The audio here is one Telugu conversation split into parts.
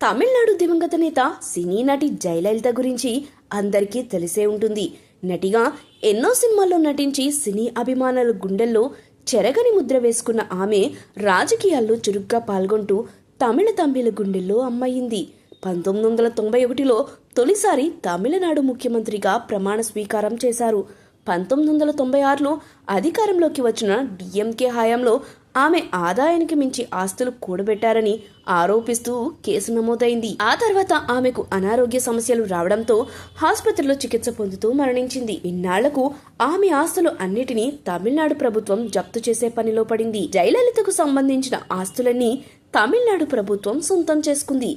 తమిళనాడు దివంగత నేత సినీ నటి జయలలిత గురించి అందరికీ తెలిసే ఉంటుంది. నటిగా ఎన్నో సినిమాల్లో నటించి సినీ అభిమానుల గుండెల్లో చెరగని ముద్ర వేసుకున్న ఆమె రాజకీయాల్లో చురుగ్గా పాల్గొంటూ తమిళ గుండెల్లో అమ్మయింది. 1991లో తొలిసారి తమిళనాడు ముఖ్యమంత్రిగా ప్రమాణ స్వీకారం చేశారు. 1996లో అధికారంలోకి వచ్చిన డిఎంకే హయాంలో ఆమె ఆదాయానికి మించి ఆస్తులు కూడబెట్టారని ఆరోపిస్తూ కేసు నమోదైంది. ఆ తర్వాత ఆమెకు అనారోగ్య సమస్యలు రావడంతో ఆసుపత్రిలో చికిత్స పొందుతూ మరణించింది. ఇన్నాళ్లకు ఆమె ఆస్తులు అన్నిటినీ తమిళనాడు ప్రభుత్వం జప్తు చేసే పనిలో పడింది. జయలలితకు సంబంధించిన ఆస్తులన్నీ తమిళనాడు ప్రభుత్వం సొంతం చేసుకుంది.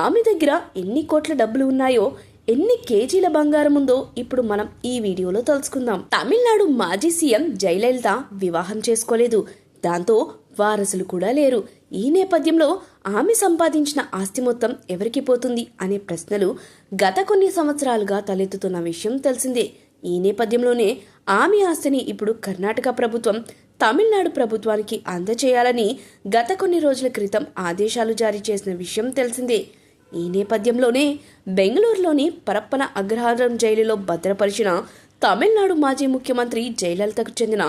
ఆమె దగ్గర ఎన్ని కోట్ల డబ్బులు ఉన్నాయో, ఎన్ని కేజీల బంగారం ఉందో ఇప్పుడు మనం ఈ వీడియోలో తెలుసుకుందాం. తమిళనాడు మాజీ సీఎం జయలలిత వివాహం చేసుకోలేదు. దాంతో వారసులు కూడా లేరు. ఈ నేపథ్యంలో ఆమె సంపాదించిన ఆస్తి మొత్తం ఎవరికి పోతుంది అనే ప్రశ్నలు గత కొన్ని సంవత్సరాలుగా తలెత్తుతున్న విషయం తెలిసిందే. ఈ నేపథ్యంలోనే ఆమె ఆస్తిని ఇప్పుడు కర్ణాటక ప్రభుత్వం తమిళనాడు ప్రభుత్వానికి అందజేయాలని గత కొన్ని రోజుల క్రితం ఆదేశాలు జారీ చేసిన విషయం తెలిసిందే. ఈ నేపథ్యంలోనే బెంగళూరులోని పరప్పన అగ్రహారం జైలులో భద్రపరిచిన తమిళనాడు మాజీ ముఖ్యమంత్రి జయలలితకు చెందిన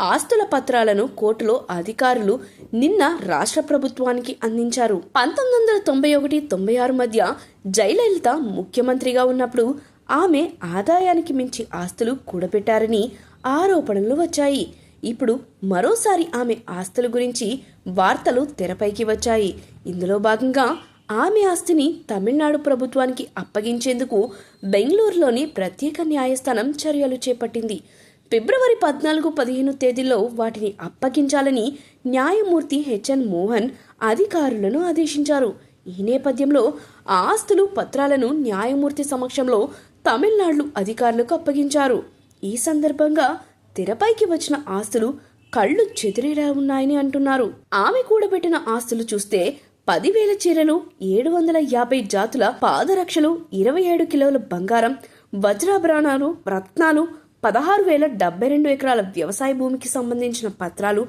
ఆస్తుల పత్రాలను కోర్టులో అధికారులు నిన్న రాష్ట్ర ప్రభుత్వానికి అందించారు. 1991-96 మధ్య జయలలిత ముఖ్యమంత్రిగా ఉన్నప్పుడు ఆమె ఆదాయానికి మించి ఆస్తులు కూడబెట్టారని ఆరోపణలు వచ్చాయి. ఇప్పుడు మరోసారి ఆమె ఆస్తుల గురించి వార్తలు తెరపైకి వచ్చాయి. ఇందులో భాగంగా ఆమె ఆస్తిని తమిళనాడు ప్రభుత్వానికి అప్పగించేందుకు బెంగళూరులోని ప్రత్యేక న్యాయస్థానం చర్యలు చేపట్టింది. ఫిబ్రవరి 14-15 తేదీల్లో వాటిని అప్పగించాలని న్యాయమూర్తి హెచ్ఎన్ మోహన్ అధికారులను ఆదేశించారు. ఈ నేపథ్యంలో ఆ ఆస్తులు పత్రాలను న్యాయమూర్తి సమక్షంలో తమిళనాడు అధికారులకు అప్పగించారు. ఈ సందర్భంగా తెరపైకి వచ్చిన ఆస్తులు కళ్ళు చెదిరేలా ఉన్నాయని అంటున్నారు. ఆమె కూడబెట్టిన ఆస్తులు చూస్తే 10,000 చీరలు, 750 జాతుల పాదరక్షలు, 27 కిలోల బంగారం, వజ్రాభరణాలు, రత్నాలు, 16,072 ఎకరాల వ్యవసాయ భూమికి సంబంధించిన పత్రాలు,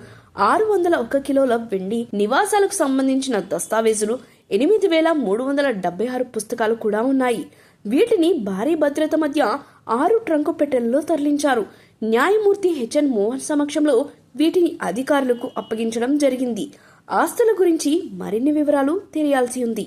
601 కిలోల వెండి, నివాసాలకు సంబంధించిన దస్తావేజులు, 8,376 పుస్తకాలు కూడా ఉన్నాయి. వీటిని భారీ భద్రత మధ్య 6 ట్రంకు పెట్టెలలో తరలించారు. న్యాయమూర్తి హెచ్ఎన్ మోహన్ సమక్షంలో వీటిని అధికారులకు అప్పగించడం జరిగింది. ఆస్తుల గురించి మరిన్ని వివరాలు తెలియాల్సి ఉంది.